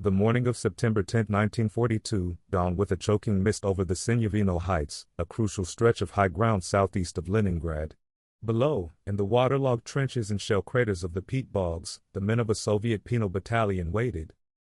The morning of September 10, 1942, dawned with a choking mist over the Sinyavino Heights, a crucial stretch of high ground southeast of Leningrad. Below, in the waterlogged trenches and shell craters of the peat bogs, the men of a Soviet Penal Battalion waited.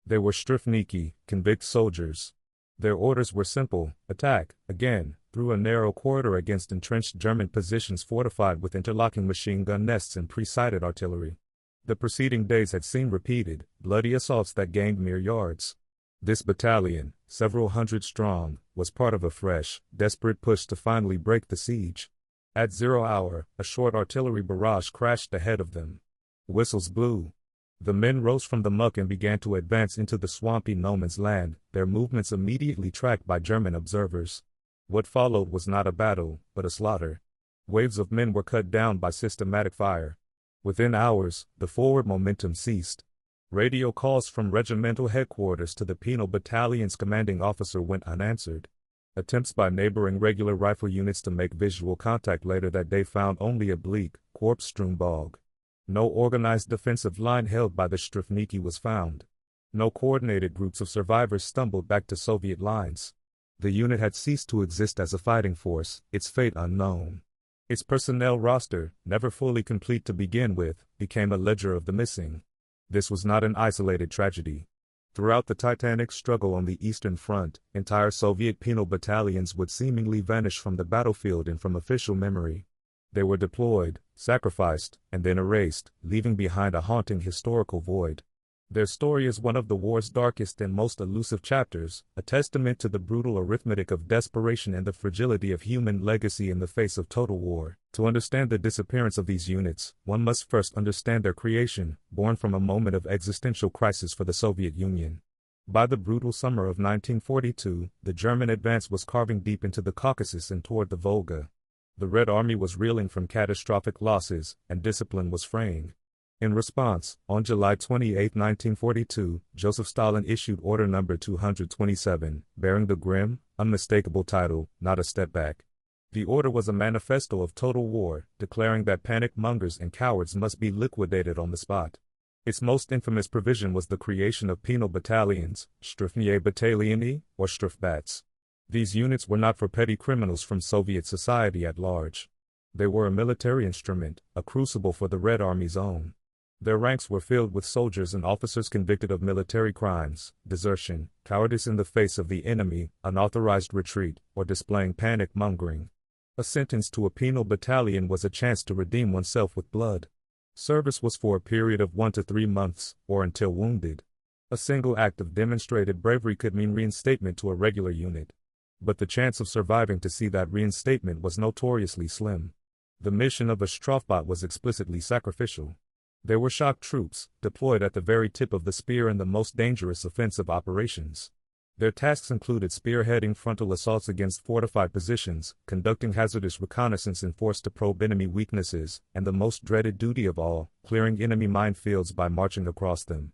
They were strifniki, convict soldiers. Their orders were simple: attack, again, through a narrow corridor against entrenched German positions fortified with interlocking machine gun nests and pre-sighted artillery. The preceding days had seen repeated, bloody assaults that gained mere yards. This battalion, several hundred strong, was part of a fresh, desperate push to finally break the siege. At 0 hour, a short artillery barrage crashed ahead of them. Whistles blew. The men rose from the muck and began to advance into the swampy no man's land, their movements immediately tracked by German observers. What followed was not a battle, but a slaughter. Waves of men were cut down by systematic fire. Within hours, the forward momentum ceased. Radio calls from regimental headquarters to the Penal Battalion's commanding officer went unanswered. Attempts by neighboring regular rifle units to make visual contact later that day found only a bleak, corpse-strewn bog. No organized defensive line held by the strifniki was found. No coordinated groups of survivors stumbled back to Soviet lines. The unit had ceased to exist as a fighting force, its fate unknown. Its personnel roster, never fully complete to begin with, became a ledger of the missing. This was not an isolated tragedy. Throughout the titanic struggle on the Eastern Front, entire Soviet penal battalions would seemingly vanish from the battlefield and from official memory. They were deployed, sacrificed, and then erased, leaving behind a haunting historical void. Their story is one of the war's darkest and most elusive chapters, a testament to the brutal arithmetic of desperation and the fragility of human legacy in the face of total war. To understand the disappearance of these units, one must first understand their creation, born from a moment of existential crisis for the Soviet Union. By the brutal summer of 1942, the German advance was carving deep into the Caucasus and toward the Volga. The Red Army was reeling from catastrophic losses, and discipline was fraying. In response, on July 28, 1942, Joseph Stalin issued Order No. 227, bearing the grim, unmistakable title, "Not a Step Back." The order was a manifesto of total war, declaring that panic mongers and cowards must be liquidated on the spot. Its most infamous provision was the creation of penal battalions, Strifnie Battalioni, or Strafbats. These units were not for petty criminals from Soviet society at large. They were a military instrument, a crucible for the Red Army's own. Their ranks were filled with soldiers and officers convicted of military crimes, desertion, cowardice in the face of the enemy, unauthorized retreat, or displaying panic-mongering. A sentence to a penal battalion was a chance to redeem oneself with blood. Service was for a period of 1 to 3 months, or until wounded. A single act of demonstrated bravery could mean reinstatement to a regular unit. But the chance of surviving to see that reinstatement was notoriously slim. The mission of a Strafbat was explicitly sacrificial. They were shock troops, deployed at the very tip of the spear in the most dangerous offensive operations. Their tasks included spearheading frontal assaults against fortified positions, conducting hazardous reconnaissance and force to probe enemy weaknesses, and the most dreaded duty of all, clearing enemy minefields by marching across them.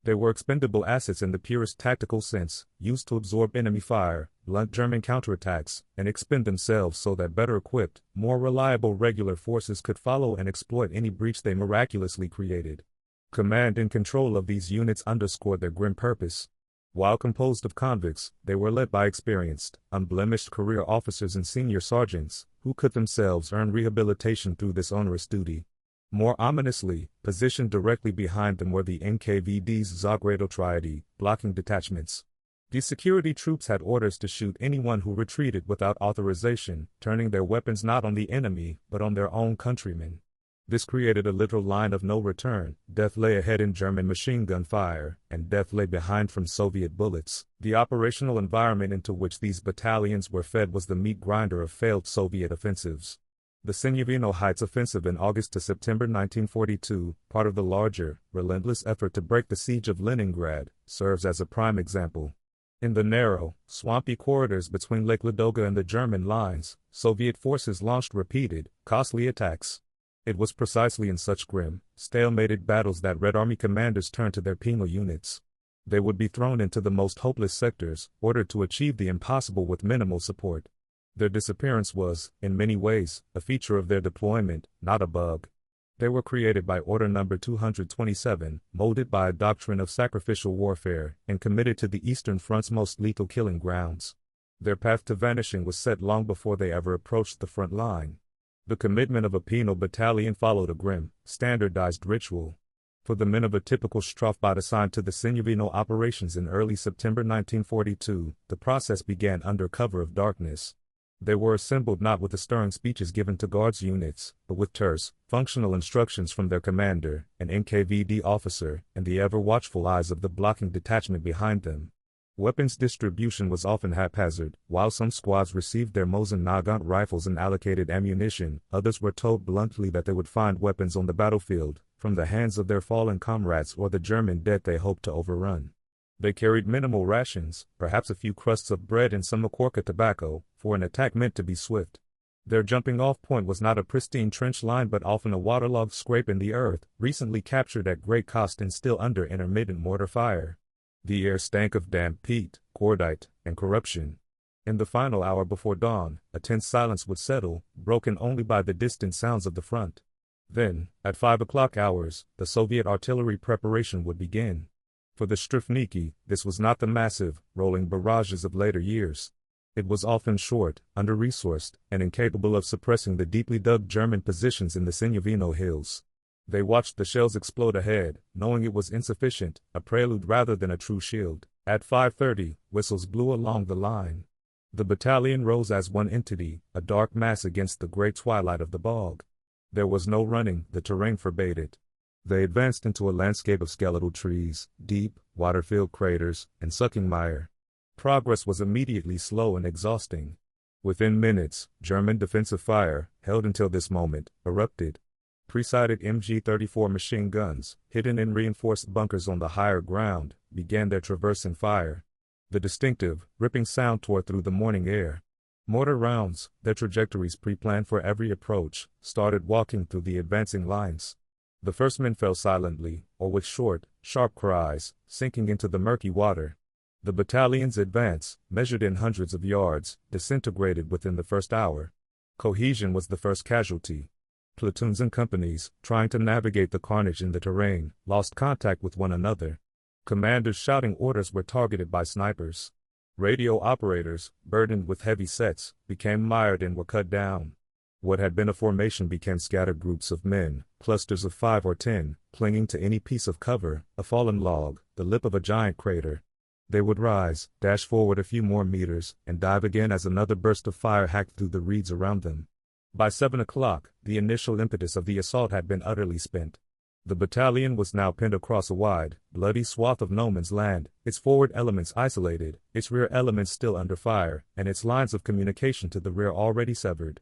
They were expendable assets in the purest tactical sense, used to absorb enemy fire, blunt German counterattacks, and expend themselves so that better equipped, more reliable regular forces could follow and exploit any breach they miraculously created. Command and control of these units underscored their grim purpose. While composed of convicts, they were led by experienced, unblemished career officers and senior sergeants, who could themselves earn rehabilitation through this onerous duty. More ominously, positioned directly behind them were the NKVD's Zagradotriadi, blocking detachments. These security troops had orders to shoot anyone who retreated without authorization, turning their weapons not on the enemy, but on their own countrymen. This created a literal line of no return. Death lay ahead in German machine gun fire, and death lay behind from Soviet bullets. The operational environment into which these battalions were fed was the meat grinder of failed Soviet offensives. The Sinyavino Heights offensive in August to September 1942, part of the larger, relentless effort to break the siege of Leningrad, serves as a prime example. In the narrow, swampy corridors between Lake Ladoga and the German lines, Soviet forces launched repeated, costly attacks. It was precisely in such grim, stalemated battles that Red Army commanders turned to their penal units. They would be thrown into the most hopeless sectors, ordered to achieve the impossible with minimal support. Their disappearance was, in many ways, a feature of their deployment, not a bug. They were created by Order Number 227, molded by a doctrine of sacrificial warfare, and committed to the Eastern Front's most lethal killing grounds. Their path to vanishing was set long before they ever approached the front line. The commitment of a penal battalion followed a grim, standardized ritual. For the men of a typical Strafbad assigned to the Sinyavino operations in early September 1942, the process began under cover of darkness. They were assembled not with the stirring speeches given to guards units, but with terse, functional instructions from their commander, an NKVD officer, and the ever-watchful eyes of the blocking detachment behind them. Weapons distribution was often haphazard. While some squads received their Mosin Nagant rifles and allocated ammunition, others were told bluntly that they would find weapons on the battlefield, from the hands of their fallen comrades or the German dead they hoped to overrun. They carried minimal rations, perhaps a few crusts of bread and some makorka tobacco, for an attack meant to be swift. Their jumping-off point was not a pristine trench line but often a waterlogged scrape in the earth, recently captured at great cost and still under intermittent mortar fire. The air stank of damp peat, cowardice, and corruption. In the final hour before dawn, a tense silence would settle, broken only by the distant sounds of the front. Then, at 5 o'clock hours, the Soviet artillery preparation would begin. For the Strefniki, this was not the massive, rolling barrages of later years. It was often short, under-resourced, and incapable of suppressing the deeply dug German positions in the Sinyavino hills. They watched the shells explode ahead, knowing it was insufficient, a prelude rather than a true shield. At 5:30, whistles blew along the line. The battalion rose as one entity, a dark mass against the gray twilight of the bog. There was no running, the terrain forbade it. They advanced into a landscape of skeletal trees, deep, water-filled craters, and sucking mire. Progress was immediately slow and exhausting. Within minutes, German defensive fire, held until this moment, erupted. Pre-sighted MG-34 machine guns, hidden in reinforced bunkers on the higher ground, began their traversing fire. The distinctive, ripping sound tore through the morning air. Mortar rounds, their trajectories pre-planned for every approach, started walking through the advancing lines. The first men fell silently, or with short, sharp cries, sinking into the murky water. The battalion's advance, measured in hundreds of yards, disintegrated within the first hour. Cohesion was the first casualty. Platoons and companies, trying to navigate the carnage in the terrain, lost contact with one another. Commanders shouting orders were targeted by snipers. Radio operators, burdened with heavy sets, became mired and were cut down. What had been a formation became scattered groups of men, clusters of 5 or 10, clinging to any piece of cover, a fallen log, the lip of a giant crater. They would rise, dash forward a few more meters, and dive again as another burst of fire hacked through the reeds around them. By 7 o'clock, the initial impetus of the assault had been utterly spent. The battalion was now pinned across a wide, bloody swath of no man's land, its forward elements isolated, its rear elements still under fire, and its lines of communication to the rear already severed.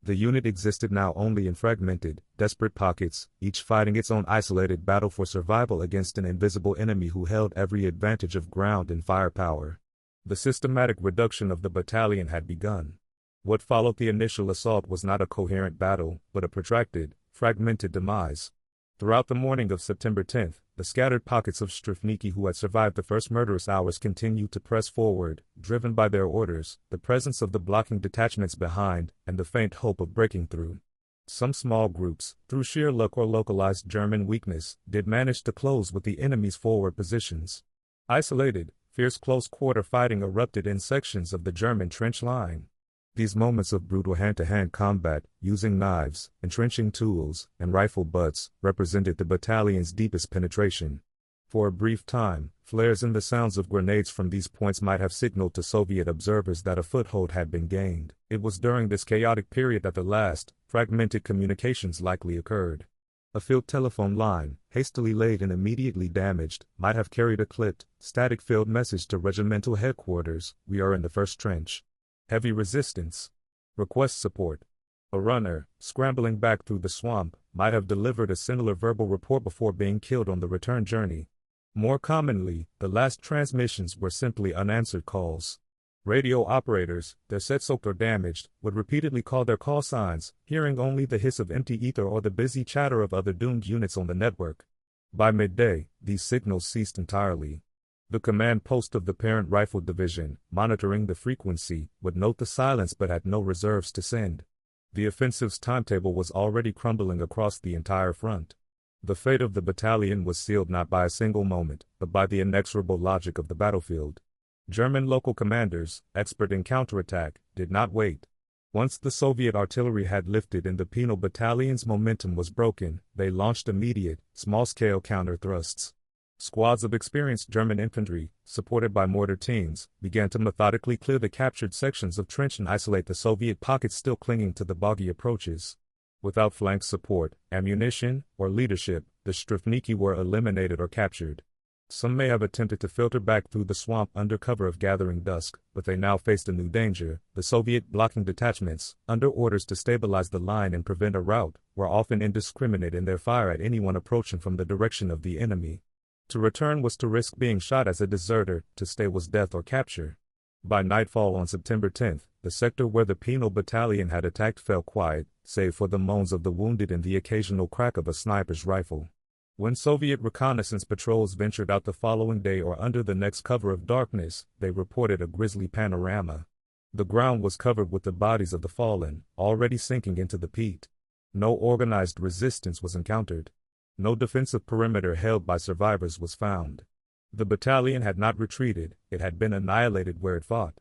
The unit existed now only in fragmented, desperate pockets, each fighting its own isolated battle for survival against an invisible enemy who held every advantage of ground and firepower. The systematic reduction of the battalion had begun. What followed the initial assault was not a coherent battle, but a protracted, fragmented demise. Throughout the morning of September 10th, the scattered pockets of Strefniki who had survived the first murderous hours continued to press forward, driven by their orders, the presence of the blocking detachments behind, and the faint hope of breaking through. Some small groups, through sheer luck or localized German weakness, did manage to close with the enemy's forward positions. Isolated, fierce close-quarter fighting erupted in sections of the German trench line. These moments of brutal hand-to-hand combat, using knives, entrenching tools, and rifle butts, represented the battalion's deepest penetration. For a brief time, flares and the sounds of grenades from these points might have signaled to Soviet observers that a foothold had been gained. It was during this chaotic period that the last, fragmented communications likely occurred. A field telephone line, hastily laid and immediately damaged, might have carried a clipped, static field message to regimental headquarters: "We are in the first trench. Heavy resistance. Request support." A runner, scrambling back through the swamp, might have delivered a similar verbal report before being killed on the return journey. More commonly, the last transmissions were simply unanswered calls. Radio operators, their sets soaked or damaged, would repeatedly call their call signs, hearing only the hiss of empty ether or the busy chatter of other doomed units on the network. By midday, these signals ceased entirely. The command post of the parent rifle division, monitoring the frequency, would note the silence but had no reserves to send. The offensive's timetable was already crumbling across the entire front. The fate of the battalion was sealed not by a single moment, but by the inexorable logic of the battlefield. German local commanders, expert in counterattack, did not wait. Once the Soviet artillery had lifted and the Penal Battalion's momentum was broken, they launched immediate, small-scale counter-thrusts. Squads of experienced German infantry, supported by mortar teams, began to methodically clear the captured sections of trench and isolate the Soviet pockets still clinging to the boggy approaches. Without flank support, ammunition, or leadership, the Strefniki were eliminated or captured. Some may have attempted to filter back through the swamp under cover of gathering dusk, but they now faced a new danger. The Soviet blocking detachments, under orders to stabilize the line and prevent a rout, were often indiscriminate in their fire at anyone approaching from the direction of the enemy. To return was to risk being shot as a deserter, to stay was death or capture. By nightfall on September 10th, the sector where the Penal Battalion had attacked fell quiet, save for the moans of the wounded and the occasional crack of a sniper's rifle. When Soviet reconnaissance patrols ventured out the following day or under the next cover of darkness, they reported a grisly panorama. The ground was covered with the bodies of the fallen, already sinking into the peat. No organized resistance was encountered. No defensive perimeter held by survivors was found. The battalion had not retreated, it had been annihilated where it fought.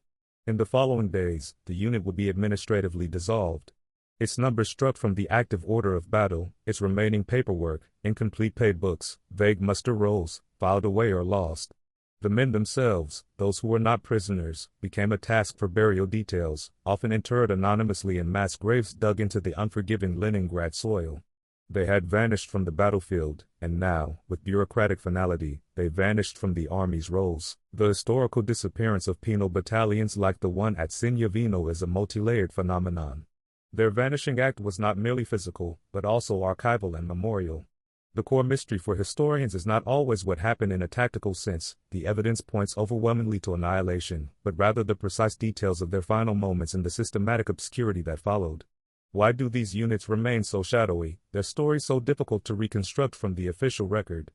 In the following days, the unit would be administratively dissolved. Its numbers struck from the active order of battle, its remaining paperwork, incomplete paid books, vague muster rolls, filed away or lost. The men themselves, those who were not prisoners, became a task for burial details, often interred anonymously in mass graves dug into the unforgiving Leningrad soil. They had vanished from the battlefield, and now, with bureaucratic finality, they vanished from the army's rolls. The historical disappearance of penal battalions like the one at Sinyavino is a multi-layered phenomenon. Their vanishing act was not merely physical, but also archival and memorial. The core mystery for historians is not always what happened in a tactical sense, the evidence points overwhelmingly to annihilation, but rather the precise details of their final moments and the systematic obscurity that followed. Why do these units remain so shadowy, their stories so difficult to reconstruct from the official record?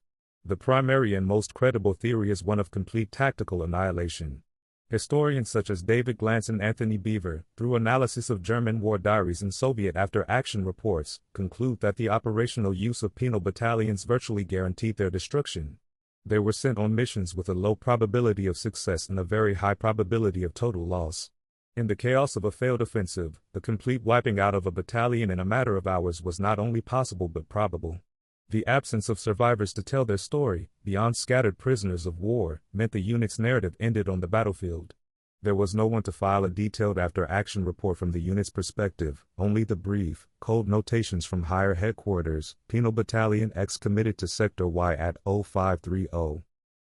The primary and most credible theory is one of complete tactical annihilation. Historians such as David Glantz and Anthony Beaver, through analysis of German war diaries and Soviet after-action reports, conclude that the operational use of penal battalions virtually guaranteed their destruction. They were sent on missions with a low probability of success and a very high probability of total loss. In the chaos of a failed offensive, the complete wiping out of a battalion in a matter of hours was not only possible but probable. The absence of survivors to tell their story, beyond scattered prisoners of war, meant the unit's narrative ended on the battlefield. There was no one to file a detailed after-action report from the unit's perspective, only the brief, cold notations from higher headquarters, Penal Battalion X committed to Sector Y at 0530.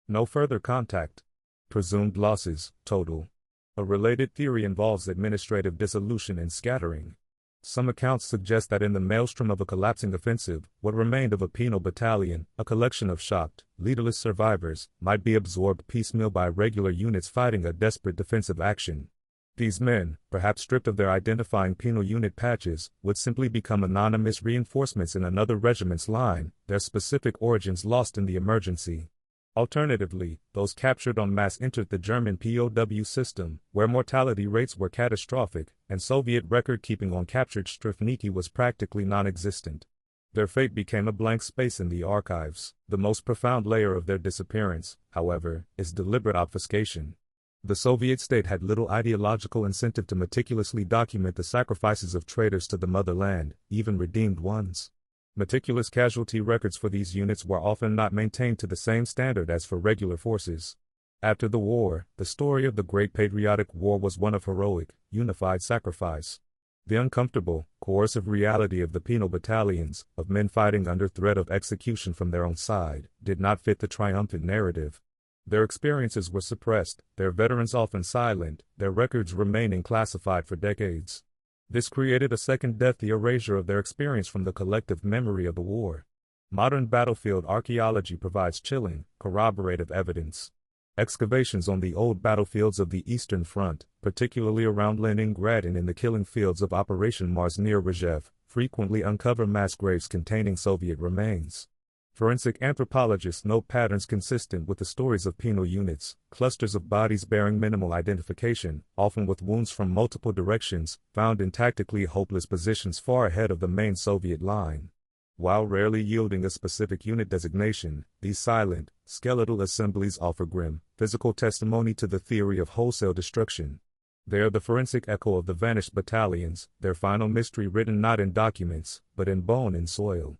No further contact. Presumed losses, total. A related theory involves administrative dissolution and scattering. Some accounts suggest that in the maelstrom of a collapsing offensive, what remained of a penal battalion, a collection of shocked, leaderless survivors, might be absorbed piecemeal by regular units fighting a desperate defensive action. These men, perhaps stripped of their identifying penal unit patches, would simply become anonymous reinforcements in another regiment's line, their specific origins lost in the emergency. Alternatively, those captured en masse entered the German POW system, where mortality rates were catastrophic, and Soviet record-keeping on captured Strefniki was practically non-existent. Their fate became a blank space in the archives. The most profound layer of their disappearance, however, is deliberate obfuscation. The Soviet state had little ideological incentive to meticulously document the sacrifices of traitors to the motherland, even redeemed ones. Meticulous casualty records for these units were often not maintained to the same standard as for regular forces. After the war, the story of the Great Patriotic War was one of heroic, unified sacrifice. The uncomfortable, coercive reality of the penal battalions, of men fighting under threat of execution from their own side, did not fit the triumphant narrative. Their experiences were suppressed, their veterans often silent, their records remaining classified for decades. This created a second death, the erasure of their experience from the collective memory of the war. Modern battlefield archaeology provides chilling, corroborative evidence. Excavations on the old battlefields of the Eastern Front, particularly around Leningrad and in the killing fields of Operation Mars near Rzhev, frequently uncover mass graves containing Soviet remains. Forensic anthropologists note patterns consistent with the stories of penal units, clusters of bodies bearing minimal identification, often with wounds from multiple directions, found in tactically hopeless positions far ahead of the main Soviet line. While rarely yielding a specific unit designation, these silent, skeletal assemblies offer grim, physical testimony to the theory of wholesale destruction. They are the forensic echo of the vanished battalions, their final mystery written not in documents, but in bone and soil.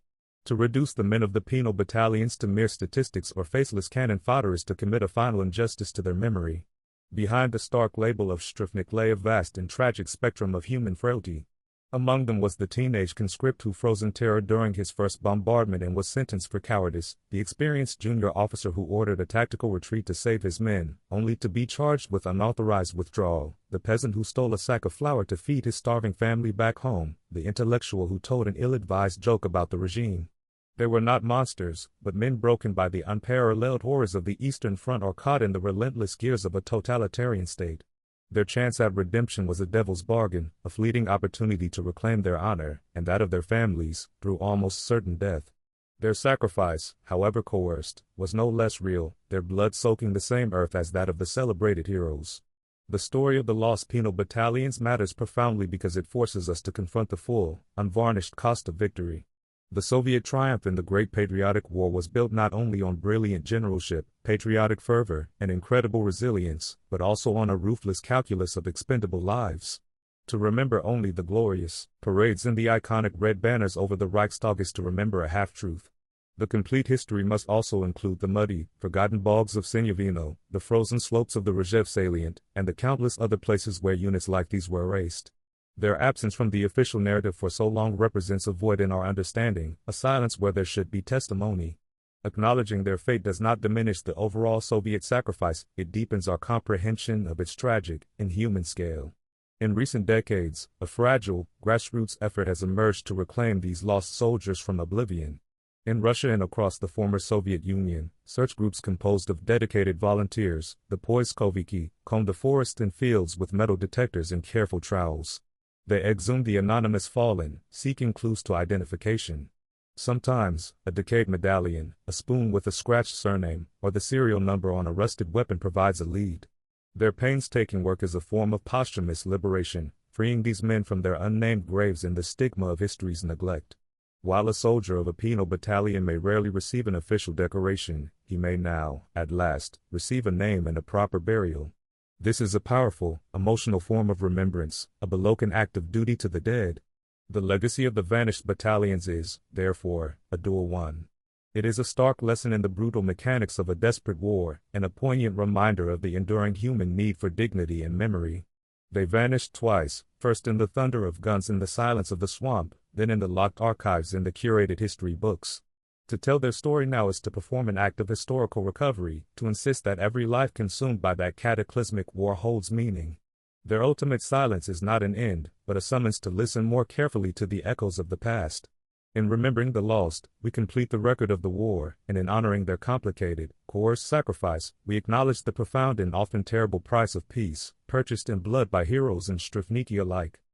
To reduce the men of the penal battalions to mere statistics or faceless cannon fodder is to commit a final injustice to their memory. Behind the stark label of Strifnik lay a vast and tragic spectrum of human frailty. Among them was the teenage conscript who froze in terror during his first bombardment and was sentenced for cowardice, the experienced junior officer who ordered a tactical retreat to save his men, only to be charged with unauthorized withdrawal, the peasant who stole a sack of flour to feed his starving family back home, the intellectual who told an ill-advised joke about the regime. They were not monsters, but men broken by the unparalleled horrors of the Eastern Front or caught in the relentless gears of a totalitarian state. Their chance at redemption was a devil's bargain, a fleeting opportunity to reclaim their honor, and that of their families, through almost certain death. Their sacrifice, however coerced, was no less real, their blood soaking the same earth as that of the celebrated heroes. The story of the lost penal battalions matters profoundly because it forces us to confront the full, unvarnished cost of victory. The Soviet triumph in the Great Patriotic War was built not only on brilliant generalship, patriotic fervor, and incredible resilience, but also on a ruthless calculus of expendable lives. To remember only the glorious parades and the iconic red banners over the Reichstag is to remember a half-truth. The complete history must also include the muddy, forgotten bogs of Sinyavino, the frozen slopes of the Rzhev salient, and the countless other places where units like these were erased. Their absence from the official narrative for so long represents a void in our understanding, a silence where there should be testimony. Acknowledging their fate does not diminish the overall Soviet sacrifice, it deepens our comprehension of its tragic, inhuman scale. In recent decades, a fragile, grassroots effort has emerged to reclaim these lost soldiers from oblivion. In Russia and across the former Soviet Union, search groups composed of dedicated volunteers, the poiskoviki, comb the forests and fields with metal detectors and careful trowels. They exhumed the anonymous fallen, seeking clues to identification. Sometimes, a decayed medallion, a spoon with a scratched surname, or the serial number on a rusted weapon provides a lead. Their painstaking work is a form of posthumous liberation, freeing these men from their unnamed graves and the stigma of history's neglect. While a soldier of a penal battalion may rarely receive an official decoration, he may now, at last, receive a name and a proper burial. This is a powerful, emotional form of remembrance, a beloken act of duty to the dead. The legacy of the vanished battalions is, therefore, a dual one. It is a stark lesson in the brutal mechanics of a desperate war, and a poignant reminder of the enduring human need for dignity and memory. They vanished twice, first in the thunder of guns in the silence of the swamp, then in the locked archives in the curated history books. To tell their story now is to perform an act of historical recovery, to insist that every life consumed by that cataclysmic war holds meaning. Their ultimate silence is not an end, but a summons to listen more carefully to the echoes of the past. In remembering the lost, we complete the record of the war, and in honoring their complicated, coerced sacrifice, we acknowledge the profound and often terrible price of peace, purchased in blood by heroes and Strifniki alike.